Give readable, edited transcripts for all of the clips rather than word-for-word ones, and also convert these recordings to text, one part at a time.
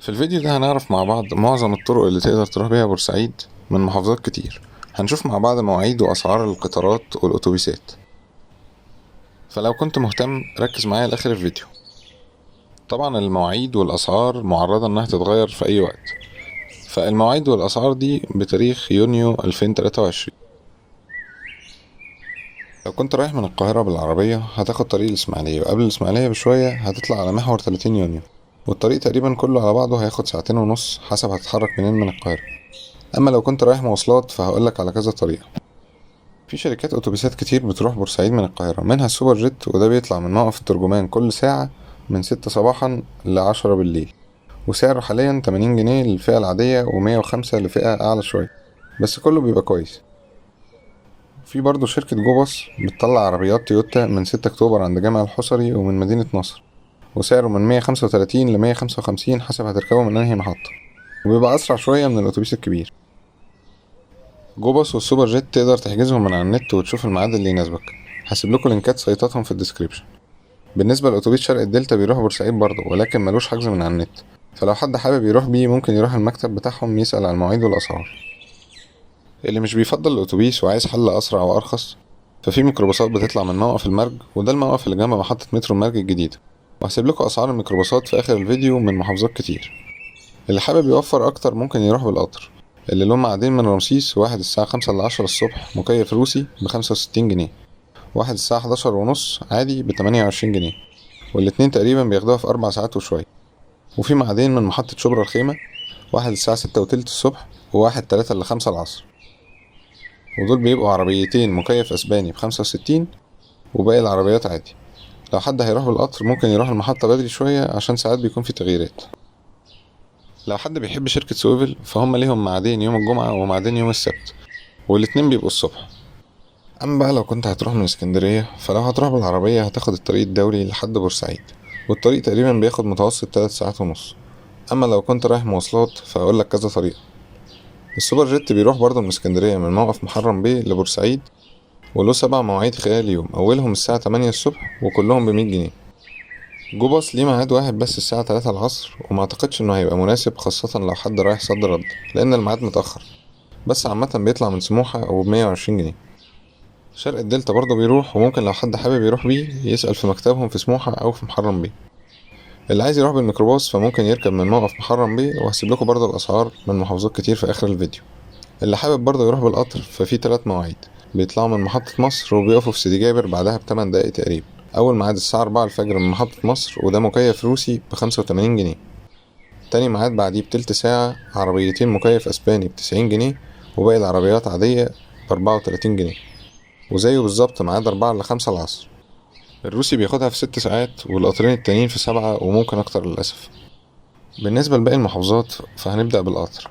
في الفيديو ده هنعرف مع بعض معظم الطرق اللي تقدر تروح بيها بورسعيد من محافظات كتير. هنشوف مع بعض مواعيد وأسعار القطارات والأتوبيسات، فلو كنت مهتم ركز معايا لآخر الفيديو. طبعا المواعيد والأسعار معرضة إنها تتغير في أي وقت، فالمواعيد والأسعار دي بتاريخ يونيو 2023. لو كنت رايح من القاهرة بالعربية هتاخد طريق الإسماعيلية، وقبل الإسماعيلية بشوية هتطلع على محور 30 يونيو، والطريق تقريبا كله على بعضه هياخد ساعتين ونص حسب هتتحرك منين من القاهرة. اما لو كنت رايح مواصلات فهقولك على كذا طريقة. في شركات اتوبيسات كتير بتروح بورسعيد من القاهرة، منها السوبر جيت، وده بيطلع من موقف الترجمان كل ساعة من 6 صباحا ل10 بالليل، وسعره حاليا 80 جنيه للفئة العادية و105 لفئة أعلى شوية، بس كله بيبقى كويس. في برضه شركة جو باص بتطلع عربيات تويوتا من 6 أكتوبر عند جامع الحصري ومن مدينة نصر، وسعره من 135 ل155 حسب هتركبه من أنهي محطة، وبيبقى أسرع شوية من الأتوبيس الكبير. جو باص والسوبر جيت تقدر تحجزهم من على النت وتشوف الميعاد اللي يناسبك. هسيب لكم لينكات سيطاتهم في الديسكريبشن. بالنسبه لاتوبيس شرق الدلتا بيروح بورسعيد برضه، ولكن ملوش حجز من على النت، فلو حد حابب يروح بيه ممكن يروح المكتب بتاعهم يسأل عن المواعيد والاسعار. اللي مش بيفضل الاتوبيس وعايز حل اسرع وارخص، ففي ميكروباصات بتطلع من موقف المرج، وده الموقف اللي جنب محطه مترو المرج الجديده، وهسيب لكم اسعار الميكروباصات في اخر الفيديو من محافظات كتير. اللي حابب يوفر اكتر ممكن يروح بالقطر، اللي له معادين من رمسيس، واحد الساعة 5 ل10 الصبح مكيف روسي ب65 جنيه، واحد الساعة 11 ونص عادي ب28 جنيه، والاتنين تقريبا بياخدوها في 4 ساعات وشوية. وفي معادين من محطة شبرا الخيمة، واحد الساعة 6 وتلت الصبح، وواحد 3 ل5 العصر، ودول بيبقوا عربيتين مكيف أسباني ب65، وباقي العربيات عادي. لو حد هيروح بالقطر ممكن يروح المحطة بدري شوية عشان ساعات بيكون في تغييرات. لو حد بيحب شركة سويفل فهم ليهم معادين يوم الجمعة ومعادين يوم السبت، والاتنين بيبقوا الصبح. اما بقى لو كنت هتروح من اسكندرية، فلو هتروح بالعربية هتاخد الطريق الدولي لحد بورسعيد، والطريق تقريبا بياخد متوسط 3 ساعات ونص. اما لو كنت رايح مواصلات فاقولك كذا طريقة. السوبر جيت بيروح برضه من اسكندرية من موقف محرم بيه لبورسعيد، وله 7 مواعيد خلال اليوم، اولهم الساعة 8 الصبح وكلهم ب100 جنيه. جو باص ليه ميعاد واحد بس الساعة 3 العصر، وما اعتقدش انه هيبقى مناسب خاصة لو حد رايح صد رد، لان الميعاد متأخر، بس عامة بيطلع من سموحة وب120 جنيه. شرق الدلتا برضه بيروح، وممكن لو حد حابب يروح بيه يسأل في مكتبهم في سموحة أو في محرم بيه. اللي عايز يروح بالميكروباص فممكن يركب من موقف محرم بيه، وهسيب لكم برضه الأسعار من محافظات كتير في آخر الفيديو. اللي حابب برضه يروح بالقطر ففي 3 مواعيد بيطلعوا من محطة مصر وبيقفوا في سيدي جابر بعدها ب8 دقايق تقريبا. أول ميعاد الساعة 4 الفجر من محطة مصر، وده مكيف روسي ب85 جنيه. تاني ميعاد بعديه بتلت ساعة عربيتين مكيف أسباني ب90 جنيه، وباقي العربيات عادية ب34 جنيه، وزيه بالظبط ميعاد 4 ل5 العصر. الروسي بياخدها في 6 ساعات، والقطرين التانيين في 7 وممكن أكتر للأسف. بالنسبة لباقي المحافظات فهنبدأ بالقطر.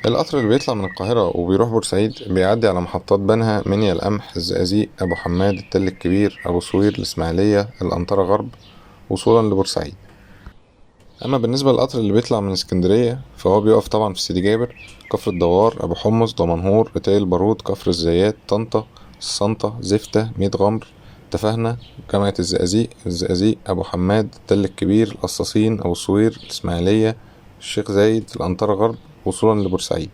القطر اللي بيطلع من القاهرة وبيروح بورسعيد بيعدي على محطات بنها، منيا القمح، الزقازيق، أبو حماد، التل الكبير، أبو سوير، الإسماعيلية، الأنطرة غرب، وصولا لبورسعيد. أما بالنسبة للقطر اللي بيطلع من اسكندرية فهو بيقف طبعا في سيدي جابر، كفر الدوار، أبو حمص، دمنهور، رتاي البارود، كفر الزيات، طنطا، السنطة، زفتة، ميت غمر، تفاهنا، جامعة الزقازيق، أبو حماد، التل الكبير، القصاصين، أبو سوير، الإسماعيلية، الشيخ زايد، الأنطرة غرب، وصولا لبورسعيد.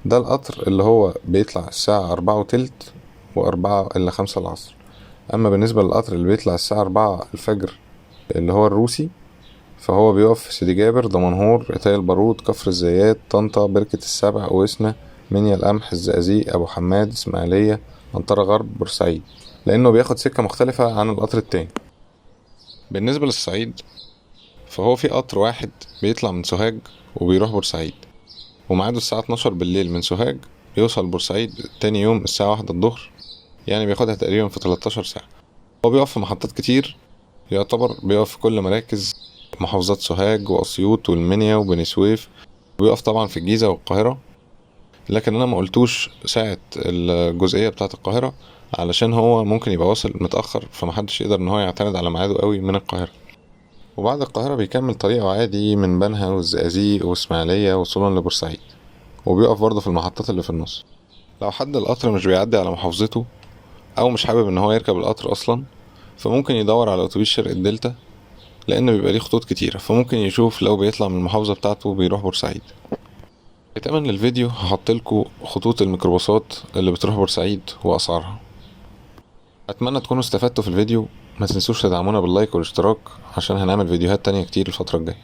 ده القطر اللي هو بيطلع الساعة 4 وتلت و4 إلا 5 العصر. أما بالنسبة للقطر اللي بيطلع الساعة 4 الفجر اللي هو الروسي، فهو بيقف في سيدي جابر، دمنهور، رتاي البارود، كفر الزيات، طنطا، بركة السبع، وسنة، منيا القمح، الزقازيق، أبو حماد، إسماعيلية، أنطرة غرب، بورسعيد، لأنه بياخد سكة مختلفة عن القطر التاني. بالنسبة للصعيد فهو في قطر واحد بيطلع من سوهاج وبيروح بورسعيد، وميعاده الساعة 12 بالليل من سوهاج، بيوصل بورسعيد تاني يوم الساعة 1 الظهر، يعني بياخدها تقريبا في 13 ساعة. هو بيقف في محطات كتير، يعتبر بيقف في كل مراكز محافظات سوهاج وأسيوط والمنيا وبني سويف، ويقف طبعا في الجيزة والقاهرة. لكن أنا ما قلتوش ساعة الجزئية بتاعة القاهرة علشان هو ممكن يبقى واصل متأخر، فمحدش يقدر إن هو يعتمد على ميعاده قوي من القاهرة. وبعد القاهرة بيكمل طريقه عادي من بنها والزقازيق وإسماعيلية وصولا لبورسعيد، وبيقف برضه في المحطات اللي في النص. لو حد القطر مش بيعدي على محافظته أو مش حابب إن هو يركب القطر أصلا، فممكن يدور على أتوبيس شرق الدلتا، لأن بيبقى ليه خطوط كتيرة، فممكن يشوف لو بيطلع من المحافظة بتاعته بيروح بورسعيد. ختاما للفيديو هحطلكوا خطوط الميكروباصات اللي بتروح بورسعيد وأسعارها. أتمنى تكونوا استفدتوا في الفيديو، ما تنسوش تدعمونا باللايك والاشتراك عشان هنعمل فيديوهات تانية كتير الفترة الجاية.